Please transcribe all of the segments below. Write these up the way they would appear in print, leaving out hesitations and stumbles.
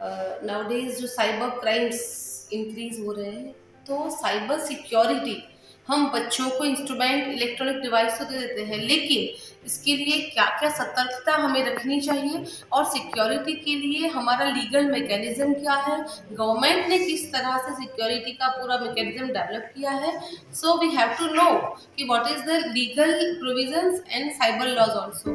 Nowadays जो cyber crimes increase हो रहे हैं, तो साइबर सिक्योरिटी हम बच्चों को इंस्ट्रूमेंट इलेक्ट्रॉनिक डिवाइस तो दे देते हैं, लेकिन इसके लिए क्या क्या सतर्कता हमें रखनी चाहिए और सिक्योरिटी के लिए हमारा लीगल मैकेनिज्म क्या है, गवर्नमेंट ने किस तरह से सिक्योरिटी का पूरा मैकेनिज्म डेवलप किया है। So we have to know कि what is the legal provisions and cyber laws also.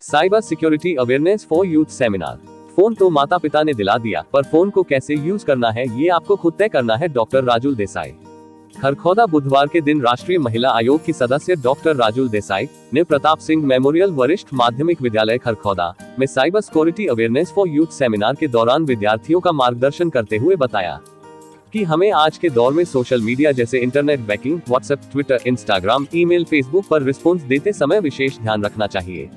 Cyber security awareness for youth seminar. Phone तो माता पिता ने दिला दिया, पर फोन को कैसे यूज करना है ये आपको खुद तय करना है। डॉक्टर राजुल देसाई। खरखौदा बुधवार के दिन राष्ट्रीय महिला आयोग की सदस्य डॉक्टर राजुल देसाई ने प्रताप सिंह मेमोरियल वरिष्ठ माध्यमिक विद्यालय खरखौदा में cyber security awareness for youth seminar के दौरान विद्यार्थियों का मार्गदर्शन करते हुए बताया कि हमें आज के दौर में सोशल मीडिया जैसे internet banking, WhatsApp, Twitter, Instagram, email, Facebook पर रिस्पॉन्स देते समय विशेष ध्यान रखना चाहिए।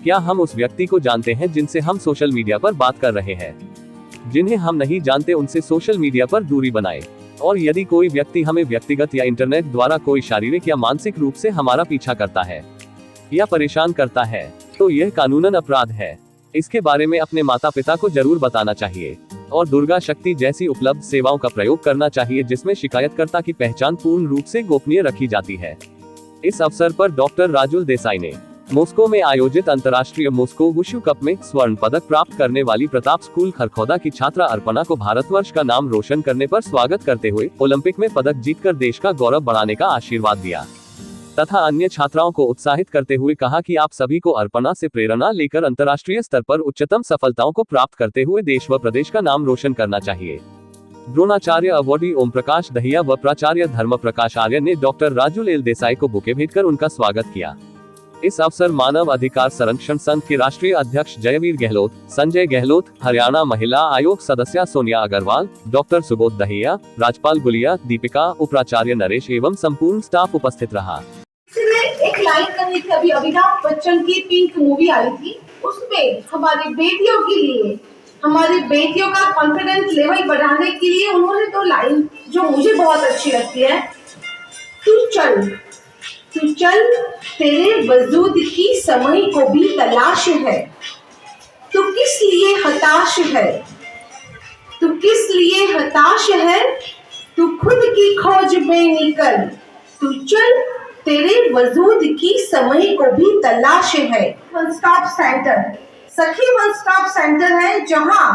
क्या हम उस व्यक्ति को जानते हैं जिनसे हम सोशल मीडिया पर बात कर रहे हैं? जिन्हें हम नहीं जानते उनसे सोशल मीडिया पर दूरी बनाएं। और यदि कोई व्यक्ति हमें व्यक्तिगत या इंटरनेट द्वारा कोई शारीरिक या मानसिक रूप से हमारा पीछा करता है या परेशान करता है, तो यह कानूनन अपराध है। इसके बारे में अपने माता पिता को जरूर बताना चाहिए और दुर्गा शक्ति जैसी उपलब्ध सेवाओं का प्रयोग करना चाहिए, जिसमें शिकायतकर्ता की पहचान पूर्ण रूप से गोपनीय रखी जाती है। इस अवसर पर डॉक्टर राजुल देसाई ने मॉस्को में आयोजित अंतर्राष्ट्रीय मॉस्को वुशु कप में स्वर्ण पदक प्राप्त करने वाली प्रताप स्कूल खरखौदा की छात्रा अर्पणा को भारतवर्ष का नाम रोशन करने पर स्वागत करते हुए ओलंपिक में पदक जीतकर देश का गौरव बढ़ाने का आशीर्वाद दिया तथा अन्य छात्राओं को उत्साहित करते हुए कहा कि आप सभी को अर्पणा से प्रेरणा लेकर अंतर्राष्ट्रीय स्तर पर उच्चतम सफलताओं को प्राप्त करते हुए देश व प्रदेश का नाम रोशन करना चाहिए। द्रोणाचार्य अवॉर्डी ओम प्रकाश दहिया व प्राचार्य धर्म प्रकाश आर्य ने डॉक्टर राजुल एल देसाई को बुके भेंटकर उनका स्वागत किया। इस अवसर मानव अधिकार संरक्षण संघ के राष्ट्रीय अध्यक्ष जयवीर गहलोत, संजय गहलोत, हरियाणा महिला आयोग सदस्य सोनिया अग्रवाल, डॉक्टर सुबोध दहिया, राजपाल गुलिया, दीपिका, उपराचार्य नरेश एवं संपूर्ण स्टाफ उपस्थित रहा। एक लाइन करनी थी, अभी अमिताभ बच्चन की पिंक मूवी आई थी, उसमें हमारी बेटियों के लिए, हमारी बेटियों का कॉन्फिडेंस लेवल बढ़ाने के लिए उन्होंने दो लाइन जो मुझे बहुत अच्छी लगती है। तू चल तेरे वजूद की समय को भी तलाश है, तू किस लिए हताश है, तू किस लिए हताश है, तू खुद की खोज में निकल, तू चल तेरे वजूद की समय को भी तलाश है। वन स्टॉप सेंटर, सखी वन स्टॉप सेंटर है, जहां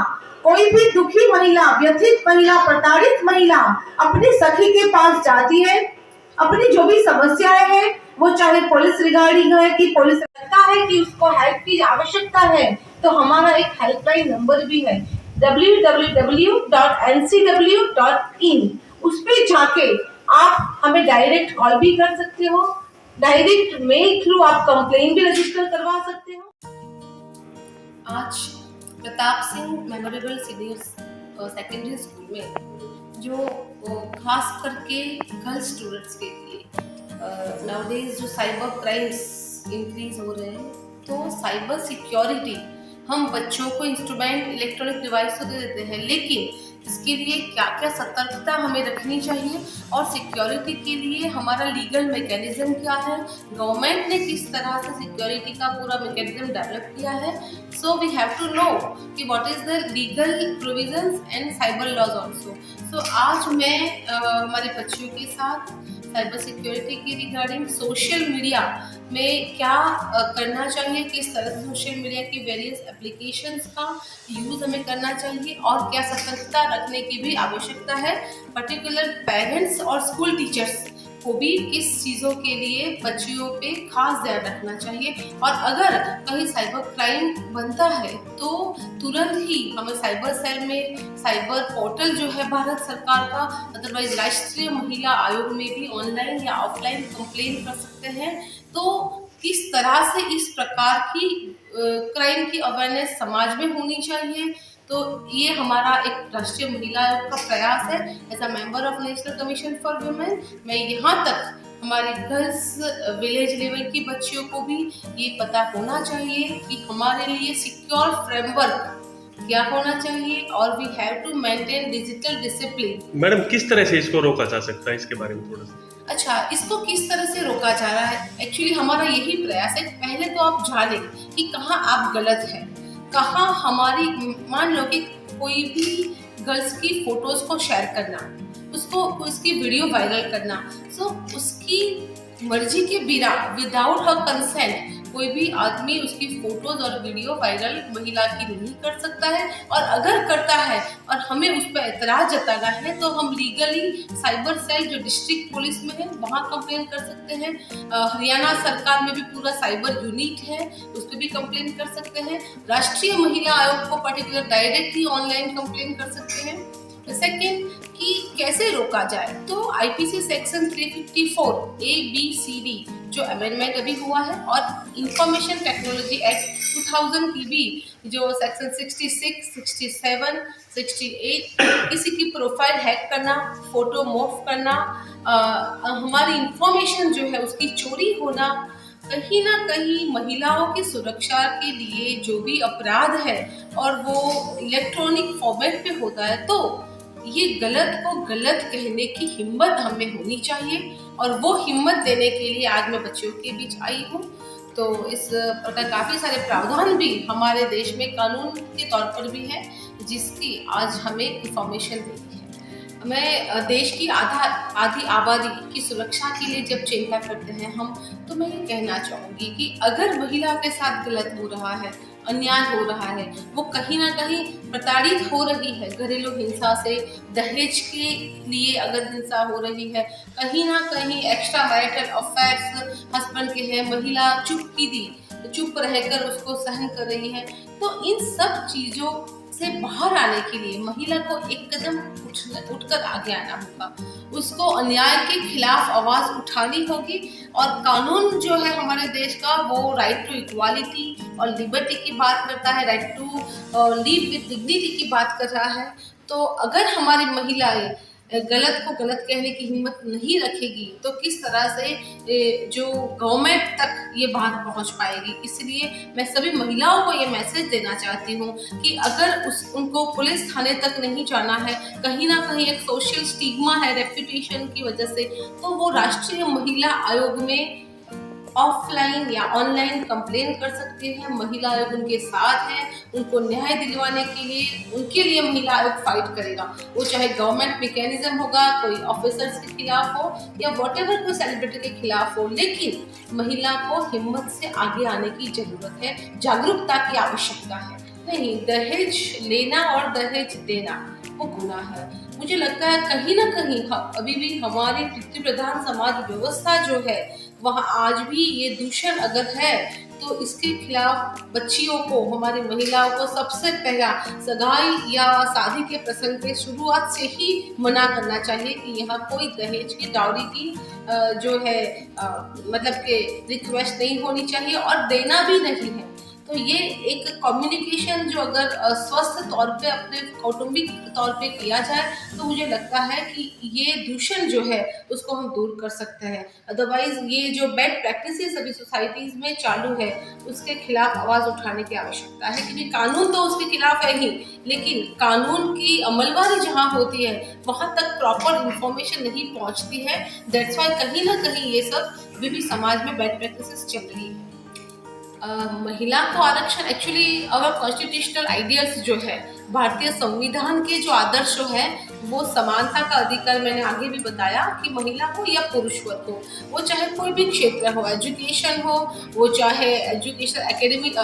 कोई भी दुखी महिला, व्यथित महिला, प्रताड़ित महिला अपनी सखी के पास जाती है, अपनी जो भी समस्याएं हैं, वो चाहे पुलिस रिगार्डिंग है कि पुलिस लगता है कि उसको हेल्प की आवश्यकता है, तो हमारा एक हेल्पलाइन नंबर भी है www.ncw.in। उस पे जाके आप हमें डायरेक्ट कॉल भी कर सकते हो, डायरेक्ट मेल थ्रू आप कंप्लेन भी रजिस्टर करवा सकते हो। आज Pratap Singh memorable senior secondary school में जो खास करके गर्ल्स स्टूडेंट्स के लिए नाउडेज जो साइबर क्राइम्स इंक्रीज हो रहे हैं, तो साइबर सिक्योरिटी हम बच्चों को इंस्ट्रूमेंट इलेक्ट्रॉनिक डिवाइस तो दे देते हैं, लेकिन इसके लिए क्या क्या सतर्कता हमें रखनी चाहिए और सिक्योरिटी के लिए हमारा लीगल मैकेनिज्म क्या है, गवर्नमेंट ने किस तरह से सिक्योरिटी का पूरा मैकेनिज्म डेवलप किया है। So we have to know कि what is the legal provisions and cyber laws also. So आज मैं हमारे बच्चों के साथ साइबर सिक्योरिटी की रिगार्डिंग सोशल मीडिया में क्या करना चाहिए, किस तरह से सोशल मीडिया की वेरियस एप्लीकेशंस का यूज़ हमें करना चाहिए और क्या सतर्कता रखने की भी आवश्यकता है। पर्टिकुलर पेरेंट्स और स्कूल टीचर्स को भी किस चीज़ों के लिए बच्चियों पे खास ध्यान रखना चाहिए, और अगर कहीं साइबर क्राइम बनता है तो तुरंत ही हमें साइबर सेल में साइबर पोर्टल जो है भारत सरकार का, अदरवाइज राष्ट्रीय महिला आयोग में भी ऑनलाइन या ऑफलाइन कंप्लेन कर सकते हैं। तो किस तरह से इस प्रकार की क्राइम की अवेयरनेस समाज में होनी चाहिए, तो ये हमारा एक राष्ट्रीय महिला आयोग का प्रयास है। As a member of national commission for women मैं यहाँ तक हमारे गर्ल्स विलेज लेवल की बच्चियों को भी ये पता होना चाहिए कि हमारे लिए सिक्योर फ्रेमवर्क क्या होना चाहिए और we have to maintain digital discipline. Madam किस तरह से इसको रोका जा सकता है, इसके बारे में थोड़ा सा। अच्छा, इसको किस तरह से रोका जा रहा है? एक्चुअली हमारा यही प्रयास है, पहले तो आप जाने कि कहाँ आप गलत हैं, कहाँ हमारी, मान लो कि कोई भी गर्ल्स की फोटोज को शेयर करना, उसको उसकी वीडियो वायरल करना, सो उसकी मर्जी के बिना विदाउट हर कंसेंट कोई भी आदमी उसकी फोटोज और वीडियो वायरल महिला की नहीं कर सकता है। और अगर करता है और हमें उस पर एतराज जताना है तो हम लीगली साइबर सेल जो डिस्ट्रिक्ट पुलिस में है वहाँ कंप्लेन कर सकते हैं। हरियाणा सरकार में भी पूरा साइबर यूनिट है, उस पर भी कंप्लेन कर सकते हैं। राष्ट्रीय महिला आयोग को पर्टिकुलर डायरेक्टली ऑनलाइन कंप्लेन कर सकते हैं। सेकेंड कि कैसे रोका जाए, तो आईपीसी सेक्शन 354 ABCD जो अमेंडमेंट अभी हुआ है और इंफॉर्मेशन टेक्नोलॉजी एक्ट 2000 की भी जो सेक्शन 66, 67, 68 किसी की प्रोफाइल हैक करना, फोटो मोफ करना, हमारी इंफॉर्मेशन जो है उसकी चोरी होना, कहीं ना कहीं महिलाओं की सुरक्षा के लिए जो भी अपराध है और वो इलेक्ट्रॉनिक फॉर्मेट पे होता है, तो ये गलत को गलत कहने की हिम्मत हमें होनी चाहिए। और वो हिम्मत देने के लिए आज मैं बच्चियों के बीच आई हूँ। तो इस प्रकार काफ़ी सारे प्रावधान भी हमारे देश में कानून के तौर पर भी है जिसकी आज हमें इंफॉर्मेशन देनी है। मैं देश की आधी आबादी की सुरक्षा के लिए जब चिंता करते हैं हम, तो मैं ये कहना चाहूँगी कि अगर महिला के साथ गलत हो रहा है, अन्याय हो रहा है, वो कहीं ना कहीं प्रताड़ित हो रही है, घरेलू हिंसा से, दहेज के लिए अगर हिंसा हो रही है, कहीं ना कहीं एक्स्ट्रा मैरिटल अफेयर्स हस्बैंड के हैं, महिला चुप रहकर उसको सहन कर रही है, तो इन सब चीज़ों से बाहर आने के लिए महिला को एक कदम उठकर आगे आना होगा, उसको अन्याय के खिलाफ आवाज उठानी होगी। और कानून जो है हमारे देश का वो राइट टू इक्वालिटी और लिबर्टी की बात करता है, right to live with dignity की बात कर रहा है। तो अगर हमारी महिलाएं गलत को गलत कहने की हिम्मत नहीं रखेगी तो किस तरह से जो गवर्नमेंट तक ये बात पहुंच पाएगी। इसलिए मैं सभी महिलाओं को ये मैसेज देना चाहती हूँ कि अगर उनको पुलिस थाने तक नहीं जाना है, कहीं ना कहीं एक सोशल स्टिग्मा है रेप्यूटेशन की वजह से, तो वो राष्ट्रीय महिला आयोग में ऑफलाइन या ऑनलाइन कंप्लेन कर सकते हैं। महिला आयोग उनके साथ है, उनको न्याय दिलवाने के लिए उनके लिए महिला आयोग फाइट करेगा। वो चाहे गवर्नमेंट मैकेनिज्म होगा, कोई ऑफिसर्स के खिलाफ हो या व्हाटएवर कोई सेलिब्रिटी के खिलाफ हो, लेकिन महिला को हिम्मत से आगे आने की जरूरत है, जागरूकता की आवश्यकता है। नहीं, दहेज लेना और दहेज देना वो गुनाह है। मुझे लगता है कहीं ना कहीं अभी भी हमारी पितृ प्रधान समाज व्यवस्था जो है वहाँ आज भी ये दूषण अगर है तो इसके खिलाफ बच्चियों को, हमारी महिलाओं को सबसे पहला सगाई या शादी के प्रसंग पे शुरुआत से ही मना करना चाहिए कि यहाँ कोई दहेज की डाउरी की जो है मतलब के रिक्वेस्ट नहीं होनी चाहिए और देना भी नहीं है। तो ये एक कम्युनिकेशन जो अगर स्वस्थ तौर पे अपने कौटुंबिक तौर पे किया जाए तो मुझे लगता है कि ये दूषण जो है उसको हम दूर कर सकते हैं। अदरवाइज ये जो बैड प्रैक्टिसेस अभी सोसाइटीज में चालू है उसके खिलाफ आवाज़ उठाने की आवश्यकता है, क्योंकि कानून तो उसके खिलाफ है ही, लेकिन कानून की अमलवारी जहाँ होती है वहाँ तक प्रॉपर इंफॉर्मेशन नहीं पहुँचती है। दैट्स वाई कहीं ना कहीं ये सब अभी भी समाज में बैड प्रैक्टिसेस चल रही है। महिला को आरक्षण एक्चुअली अवर कॉन्स्टिट्यूशनल आइडियल्स जो है, भारतीय संविधान के जो आदर्श जो है वो समानता का अधिकार, मैंने आगे भी बताया कि महिला हो या पुरुष वर्ग हो, वो चाहे कोई भी क्षेत्र हो, एजुकेशन हो, वो चाहे एजुकेशन एकेडमिक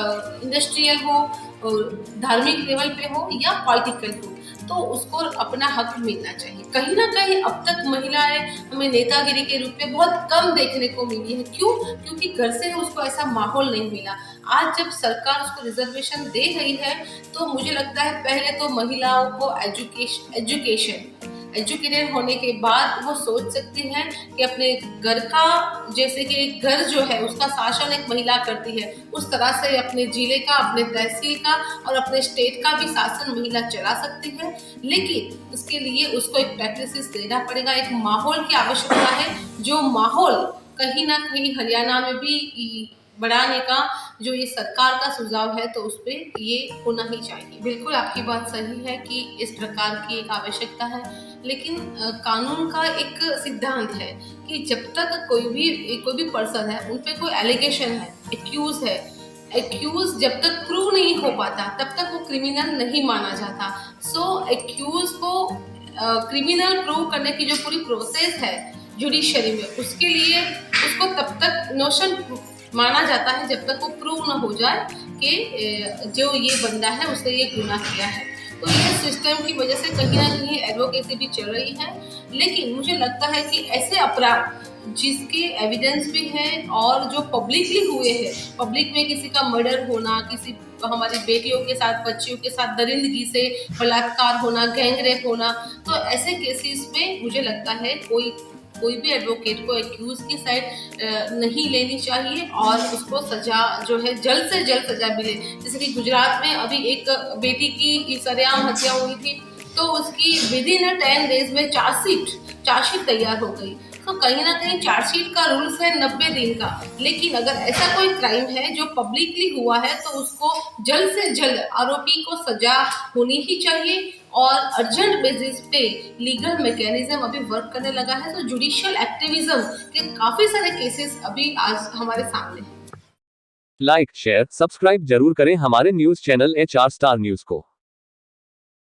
इंडस्ट्रियल हो, धार्मिक लेवल पे हो या पॉलिटिकल हो, तो उसको अपना हक मिलना चाहिए। कहीं ना कहीं अब तक महिलाएं हमें नेतागिरी के रूप में बहुत कम देखने को मिली है। क्यों? क्योंकि घर से उसको ऐसा माहौल नहीं मिला। आज जब सरकार उसको रिजर्वेशन दे रही है तो मुझे लगता है पहले तो महिलाओं को एजुकेटेड होने के बाद वो सोच सकती हैं कि अपने घर का, जैसे कि एक घर जो है उसका शासन एक महिला करती है, उस तरह से अपने जिले का, अपने तहसील का और अपने स्टेट का भी शासन महिला चला सकती है। लेकिन इसके लिए उसको एक प्रैक्टिस देना पड़ेगा, एक माहौल की आवश्यकता है, जो माहौल कहीं ना कहीं हरियाणा में भी बढ़ाने का जो ये सरकार का सुझाव है, तो उस पर ये होना ही चाहिए। बिल्कुल आपकी बात सही है कि इस प्रकार की एक आवश्यकता है, लेकिन कानून का एक सिद्धांत है कि जब तक कोई भी पर्सन है, उन पे कोई एलिगेशन है, एक्यूज जब तक प्रूव नहीं हो पाता तब तक वो क्रिमिनल नहीं माना जाता। सो एक्यूज को क्रिमिनल प्रूव करने की जो पूरी प्रोसेस है जुडिशरी में, उसके लिए उसको तब तक इनोसेंट माना जाता है जब तक वो प्रूव न हो जाए कि जो ये बंदा है उसने ये गुनाह किया है। तो ये सिस्टम की वजह से कहीं ना कहीं एडवोकेसी भी चल रही है। लेकिन मुझे लगता है कि ऐसे अपराध जिसके एविडेंस भी हैं और जो पब्लिकली हुए हैं, पब्लिक में किसी का मर्डर होना, किसी हमारी बेटियों के साथ, बच्चियों के साथ दरिंदगी से बलात्कार होना, गैंग रेप होना, तो ऐसे केसेस में मुझे लगता है कोई भी एडवोकेट को एक्यूज की साइड नहीं लेनी चाहिए और उसको सजा जो है जल्द से जल्द सजा मिले। जैसे कि गुजरात में अभी एक बेटी की सरेआम हत्या हुई थी, तो उसकी विदिन 10 डेज में चार्जशीट तैयार हो गई। तो कहीं ना कहीं चार्जशीट का रूल्स है 90 दिन का, लेकिन अगर ऐसा कोई क्राइम है जो पब्लिकली हुआ है तो उसको जल्द से जल्द आरोपी को सजा होनी ही चाहिए और अर्जेंट बेसिस पे लीगल मैकेनिज्म अभी वर्क करने लगा है। तो जुडिशियल एक्टिविज्म के काफी सारे केसेस अभी आज हमारे सामने हैं। लाइक, शेयर, सब्सक्राइब जरूर करें हमारे news channel HR star news को।